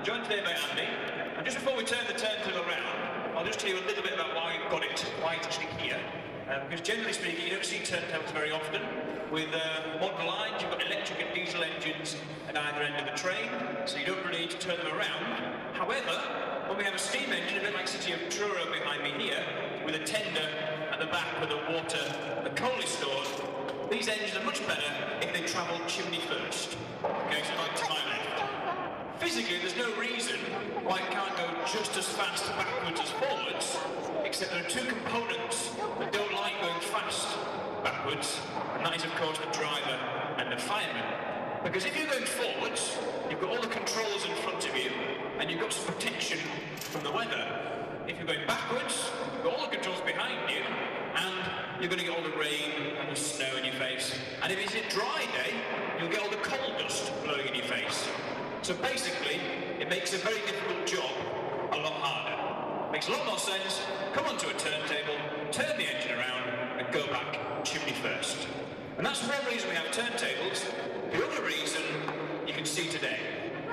I'm joined today by Andy, and just before we turn the turntable around, I'll just tell you a little bit about why we've got it, why it's actually here. Because generally speaking, you don't see turntables very often. With modern lines, you've got electric and diesel engines at either end of the train, so you don't really need to turn them around. However, when we have a steam engine, a bit like City of Truro behind me here, with a tender at the back where the water and the coal is stored, these engines are much better if they travel chimney first. Okay, so like to my left. Physically, there's no reason why it can't go just as fast backwards as forwards, except there are two components that don't like going fast backwards, and that is, of course, the driver and the fireman. Because if you're going forwards, you've got all the controls in front of you, and you've got some protection from the weather. If you're going backwards, you've got all the controls behind you, and you're going to get all the rain and the snow in your face. And if it's a dry day, you'll get all the coal dust blowing in your face. So basically, it makes a very difficult job a lot harder. Makes a lot more sense, come onto a turntable, turn the engine around, and go back chimney first. And that's one reason we have turntables. The other reason you can see today,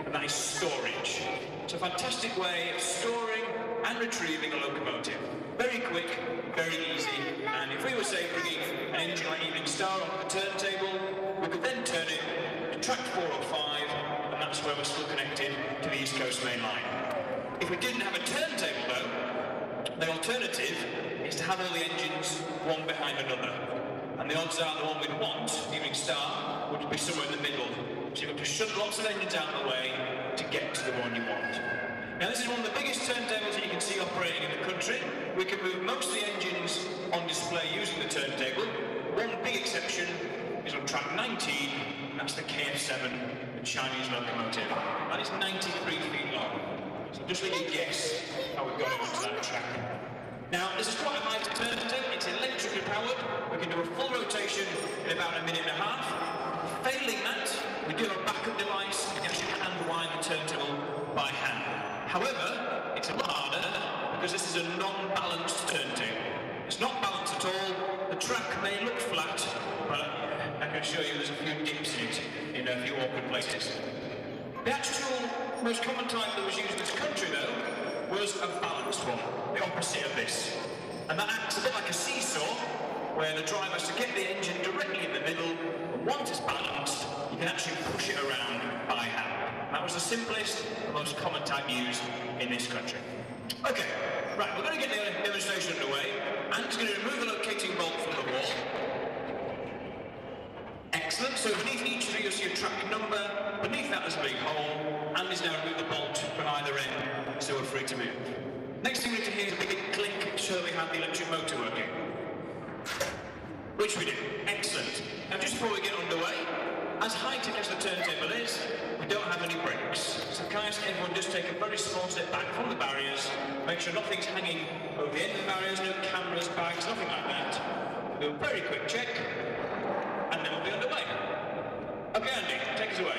and that is storage. It's a fantastic way of storing and retrieving a locomotive. Very quick, very easy, and if we were, say, bringing an engine like Evening Star onto the turntable, we could then turn it to track 4 or 5, and that's where we're still connected to the East Coast Main Line. If we didn't have a turntable, though, the alternative is to have all the engines one behind another. And the odds are the one we'd want, Evening Star, would be somewhere in the middle. So you've got to shut lots of engines out of the way to get to the one you want. Now this is one of the biggest turntables that you can see operating in the country. We can move most of the engines on display using the turntable. One big exception is on track 19, and that's the KF7, the Chinese locomotive. That is 93 feet long. So just let you guess how we've got it onto that track. Now, this is quite a nice turntable. It's electrically powered. We can do a full rotation in about a minute and a half. Failing that, we do have a backup device. We can actually unwind the turntable by hand. However, it's a lot harder because this is a non-balanced turntable. It's not balanced at all. The track may look flat, but I can assure you there's a few dips in it in a few awkward places. The actual most common type that was used in this country, though, was a balanced one, the opposite of this. And that acts a bit like a seesaw, where the driver has to get the engine directly in the middle, and once it's balanced, you can actually push it around by hand. That was the simplest and most common type used in this country. Okay, right, we're going to get the demonstration underway. Andy's going to remove the locating bolt from the wall. Excellent, so beneath each of you you'll see a track number. Beneath that there's a big hole. Andy's now removed the bolt from either end, so we're free to move. Next thing we need to hear is a big click to show that we have the electric motor working. Which we do. Excellent. Now just before we get underway, as high-tech as the turntable is, we don't have any brakes. So can I ask everyone just take a very small step back from the barriers, make sure nothing's hanging over the end of the barriers, no cameras, bags, nothing like that. Do a very quick check, and then we'll be underway. Okay, Andy, take us away.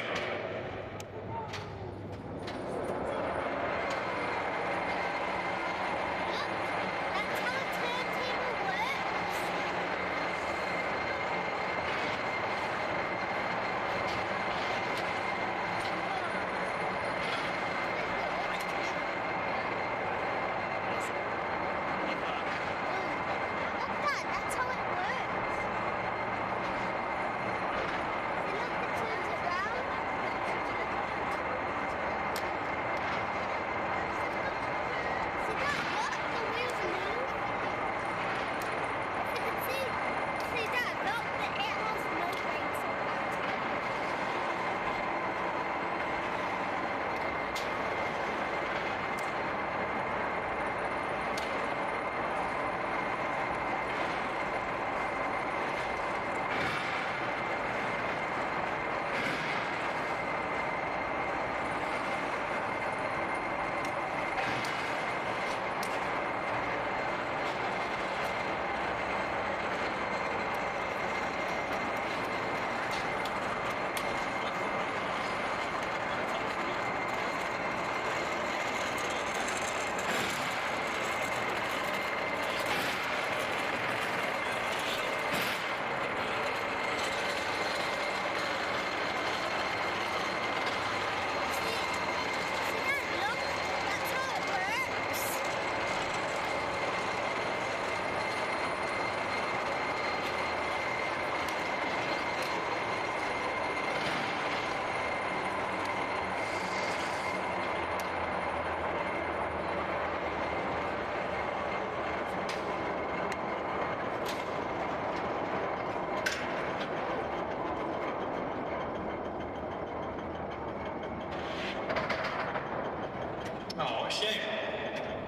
a shame.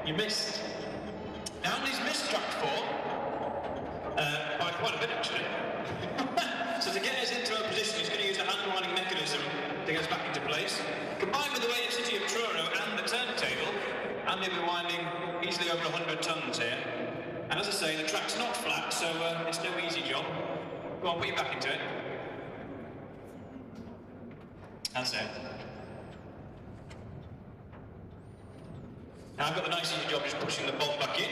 You missed. Now he's missed track 4 by quite a bit actually. So to get us into a position, he's going to use the hand winding mechanism to get us back into place. Combined with the weight of City of Truro and the turntable, and they'll be winding easily over 100 tons here. And as I say, the track's not flat, so it's no easy job. Go on, put your back into it. That's it. Now I've got the nice easy job just pushing the bolt back in.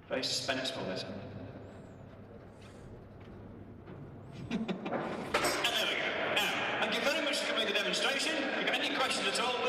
Very suspenseful, this. And there we go. Now, thank you very much for coming to the demonstration. If you've got any questions at all,